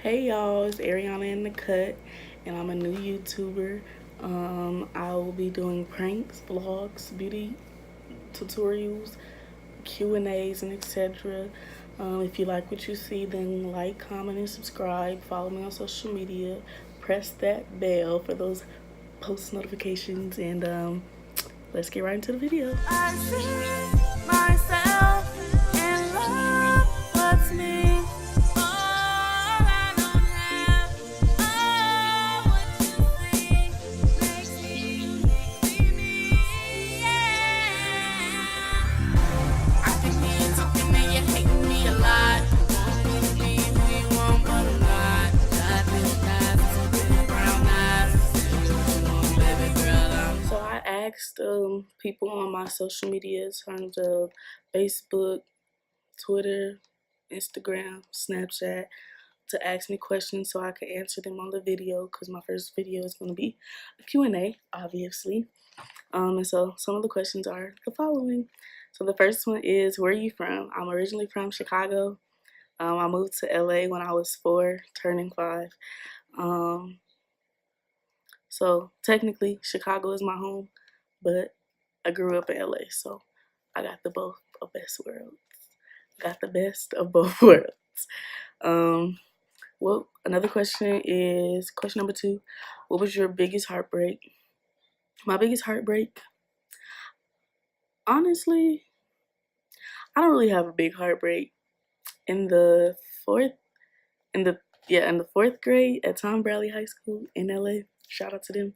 Hey y'all, it's Ariana in the cut, and I'm a new YouTuber. I will be doing pranks, vlogs, beauty tutorials, Q&As, and etc. If you like what you see, then like, comment, and subscribe. Follow me on social media. Press that bell for those post notifications, and let's get right into the video. I see myself in love. What's me? So I asked people on my social media in terms of Facebook, Twitter, Instagram, Snapchat to ask me questions so I could answer them on the video because my first video is going to be a Q&A, obviously. And so some of the questions are the following. So the first one is, where are you from? I'm originally from Chicago. I moved to LA when I was 4, turning 5. So technically Chicago is my home, but I grew up in LA, so I got the both of best worlds. Got the best of both worlds. Well, another question is question number 2. What was your biggest heartbreak? My biggest heartbreak, honestly, I don't really have a big heartbreak. In the fourth, in the in the 4th grade at Tom Bradley High School in LA. Shout out to them.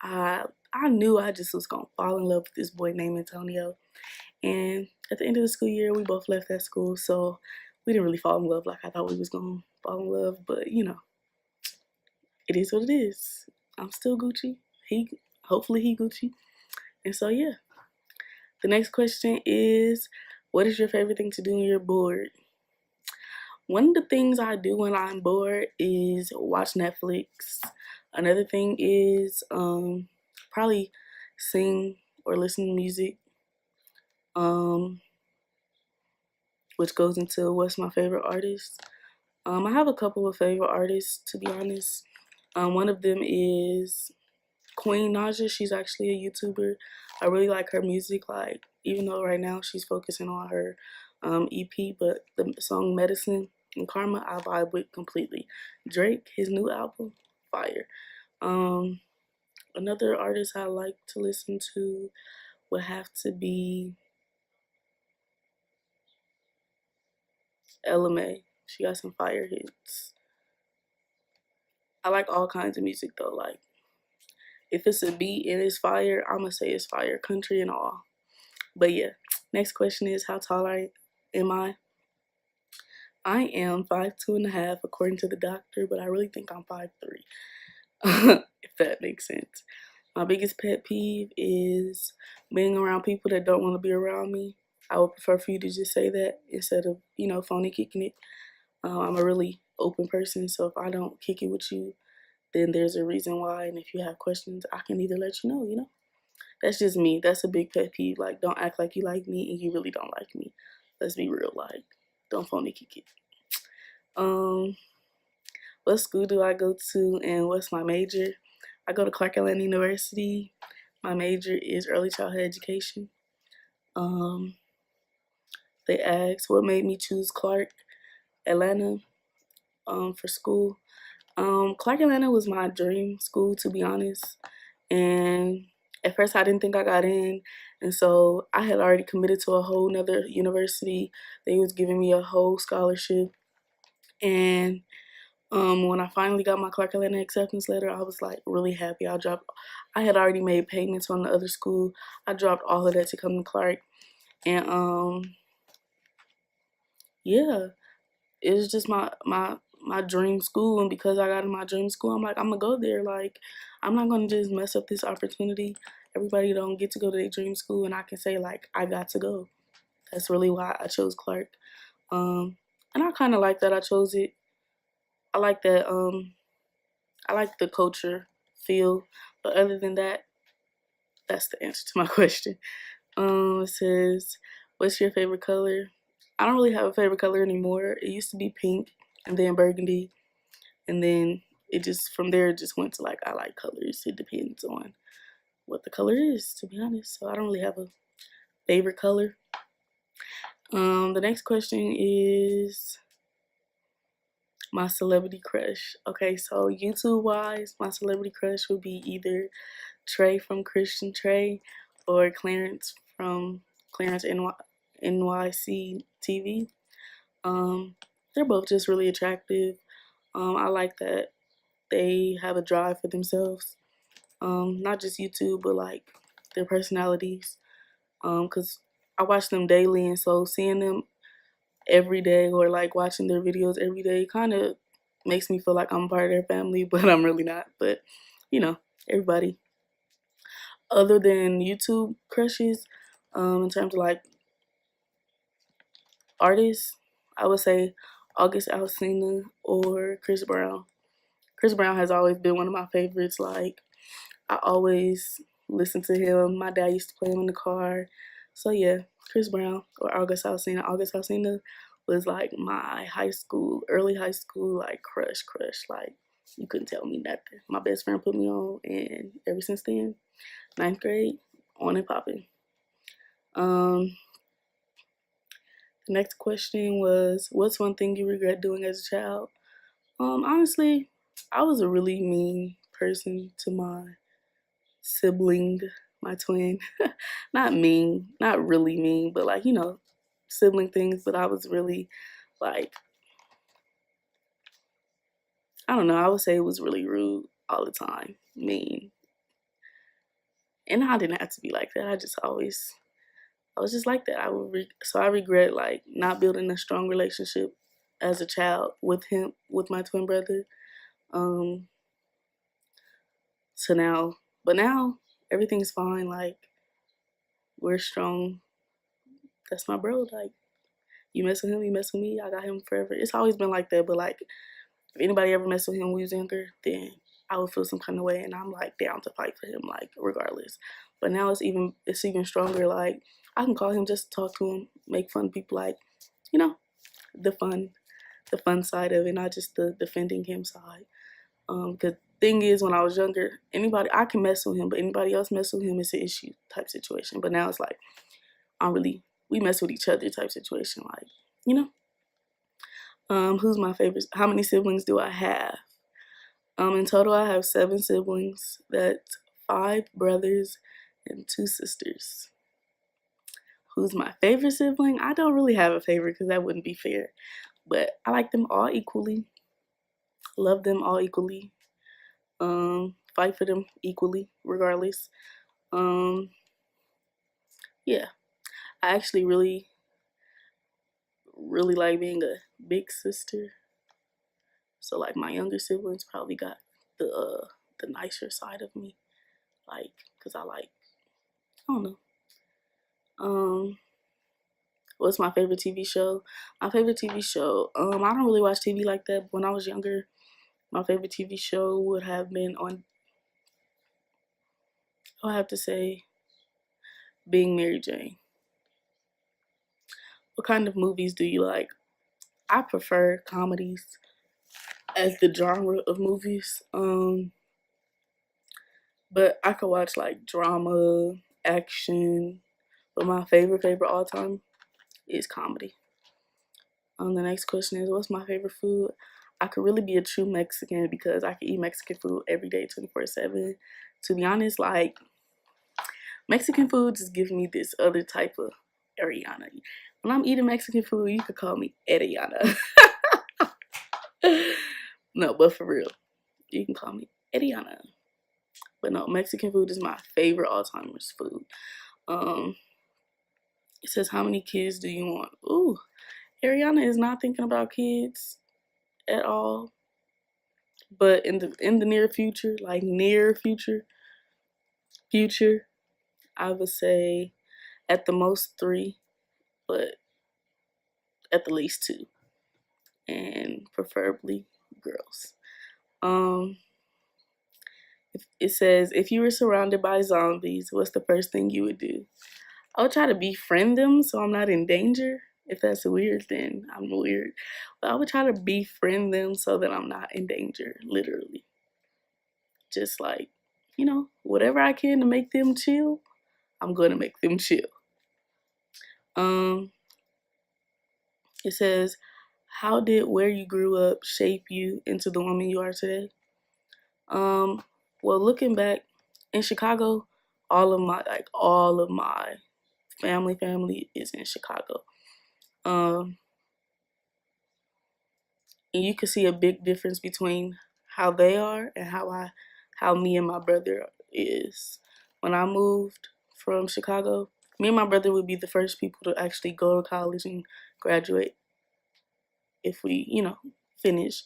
I knew I just was gonna fall in love with this boy named Antonio. And at the end of the school year, we both left that school, so we didn't really fall in love like I thought we was gonna fall in love. But you know, it is what it is. I'm still Gucci. Hopefully he Gucci. And so yeah. The next question is, what is your favorite thing to do when you're bored? One of the things I do when I'm bored is watch Netflix. Another thing is probably sing or listen to music. Which goes into what's my favorite artist. I have a couple of favorite artists, to be honest. One of them is Queen Naija. She's actually a YouTuber. I really like her music. Like, even though right now she's focusing on her EP, but the song Medicine and Karma I vibe with completely. Drake, his new album, fire. Another artist I like to listen to would have to be Ella Mai. She got some fire hits. I like all kinds of music though. Like, if it's a beat and it's fire, I'm gonna say it's fire, country and all. But yeah, next question is, how tall am I? I am 5'2.5" according to the doctor, but I really think I'm 5'3", if that makes sense. My biggest pet peeve is being around people that don't want to be around me. I would prefer for you to just say that instead of, phony kicking it. I'm a really open person, so if I don't kick it with you, then there's a reason why. And if you have questions, I can either let you know. That's just me. That's a big pet peeve. Like, don't act like you like me and you really don't like me. Let's be real. Like, don't phony kick it. What school do I go to and what's my major? I go to Clark Atlanta University. My major is early childhood education. They asked what made me choose Clark Atlanta for school. Clark Atlanta was my dream school, to be honest. And at first I didn't think I got in. And so I had already committed to a whole nother university. They was giving me a whole scholarship. And when I finally got my Clark Atlanta acceptance letter, I was like really happy. I had already made payments on the other school. I dropped all of that to come to Clark. And yeah, it was just my dream school. And because I got in my dream school, I'm like, I'm gonna go there. Like, I'm not gonna just mess up this opportunity. Everybody don't get to go to their dream school, and I can say like I got to go. That's really why I chose Clark. And I kind of like that I chose it. I like that. I like the culture feel, but other than that, that's the answer to my question. It says, what's your favorite color? I don't really have a favorite color anymore. It used to be pink and then burgundy. And then it just, from there, it just went to like, I like colors. It depends on what the color is, to be honest. So I don't really have a favorite color. The next question is my celebrity crush. Okay, so YouTube wise, my celebrity crush would be either Trey from Christian Trey or Clarence from Clarence NYC TV. They're both just really attractive. I like that they have a drive for themselves. Not just YouTube, but like their personalities. Cause I watch them daily, and so seeing them every day or like watching their videos every day kind of makes me feel like I'm part of their family, but I'm really not. But you know, everybody. Other than YouTube crushes, in terms of like artists, I would say August Alsina or Chris Brown. Chris Brown has always been one of my favorites. Like, I always listen to him. My dad used to play him in the car. So yeah, Chris Brown or August Alsina. August Alsina was like my early high school, like crush. Like, you couldn't tell me nothing. My best friend put me on, and ever since then, ninth grade, on and popping. The next question was, what's one thing you regret doing as a child? Honestly, I was a really mean person to my sibling, my twin. Not mean, not really mean, but like, sibling things. But I was really like, I don't know, I would say it was really rude all the time, mean. And I didn't have to be like that. I was just like that. So I regret like not building a strong relationship as a child with him, with my twin brother. Um, so now, but now everything's fine. Like, we're strong. That's my bro. Like, you mess with him, you mess with me. I got him forever. It's always been like that. But like, if anybody ever messed with him when he was younger, then I would feel some kind of way, and I'm like down to fight for him, like regardless. But now it's even stronger. Like, I can call him, just talk to him, make fun of people, like, you know, the fun side of it, not just the defending him side. Cause thing is, when I was younger, anybody, I can mess with him, but anybody else mess with him, it's an issue type situation. But now it's like, we mess with each other type situation, like, you know. Who's my favorite? How many siblings do I have? In total, I have 7 siblings. That's 5 brothers and 2 sisters. Who's my favorite sibling? I don't really have a favorite because that wouldn't be fair. But I like them all equally. Love them all equally. Fight for them equally, regardless. Um, yeah. I actually really, really like being a big sister. So like, my younger siblings probably got the nicer side of me, like, cause I don't know. What's my favorite TV show? My favorite TV show. I don't really watch TV like that. But when I was younger, my favorite TV show would have been on. I'll have to say, Being Mary Jane. What kind of movies do you like? I prefer comedies as the genre of movies. But I could watch like drama, action. But my favorite all time is comedy. The next question is, what's my favorite food? I could really be a true Mexican because I could eat Mexican food every day, 24/7. To be honest, like, Mexican food just gives me this other type of Ariana. When I'm eating Mexican food, you could call me Ariana. No, but for real, you can call me Ariana. But no, Mexican food is my favorite all-timers food. It says, how many kids do you want? Ooh, Ariana is not thinking about kids at all. But in the near future, like near future, I would say at the most 3, but at the least 2, and preferably girls. Um, it says, if you were surrounded by zombies, what's the first thing you would do? I would try to befriend them so I'm not in danger. If that's weird, then I'm weird. But I would try to befriend them so that I'm not in danger, literally. Just like, you know, whatever I can to make them chill, I'm gonna make them chill. It says, how did where you grew up shape you into the woman you are today? Well, looking back in Chicago, all of my family is in Chicago. And you can see a big difference between how they are and how me and my brother is. When I moved from Chicago, me and my brother would be the first people to actually go to college and graduate if we, you know, finish.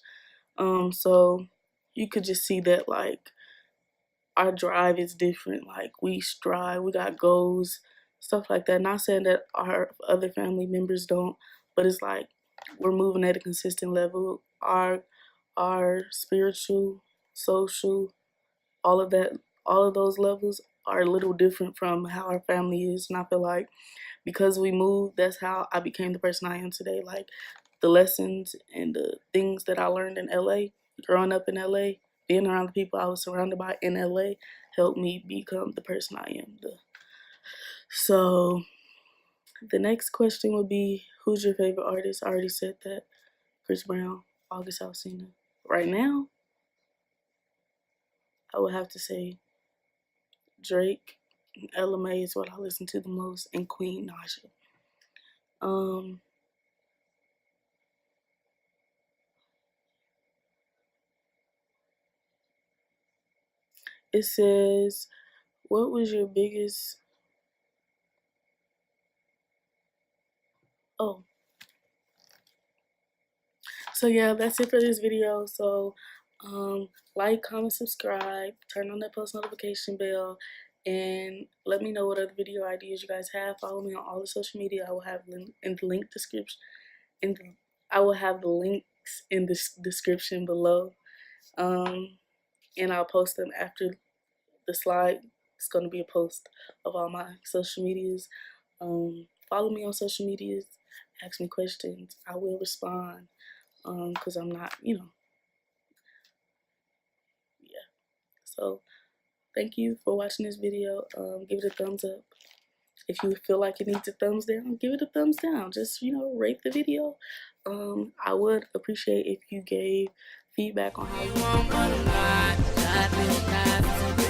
So you could just see that like our drive is different. Like we strive, we got goals, stuff like that. Not saying that our other family members don't, but it's like we're moving at a consistent level. Our spiritual, social, all of that, all of those levels are a little different from how our family is. And I feel like because we moved, that's how I became the person I am today. Like the lessons and the things that I learned in LA, growing up in LA, being around the people I was surrounded by in LA helped me become the person I am. So the next question would be, who's your favorite artist? I already said that. Chris Brown, August Alsina. Right now, I would have to say Drake, and Ella Mai is what I listen to the most, and Queen Naja. It says, what was your biggest, oh, so yeah, that's it for this video. So like, comment, subscribe, turn on that post notification bell, and let me know what other video ideas you guys have. Follow me on all the social media. I will have in the link description. I will have the links in the description below, and I'll post them after the slide. It's going to be a post of all my social medias. Follow me on social medias. Ask me questions. I will respond. Because I'm not, you know, yeah. So thank you for watching this video. Give it a thumbs up. If you feel like it needs a thumbs down, give it a thumbs down. Just, you know, rate the video. I would appreciate if you gave feedback on how you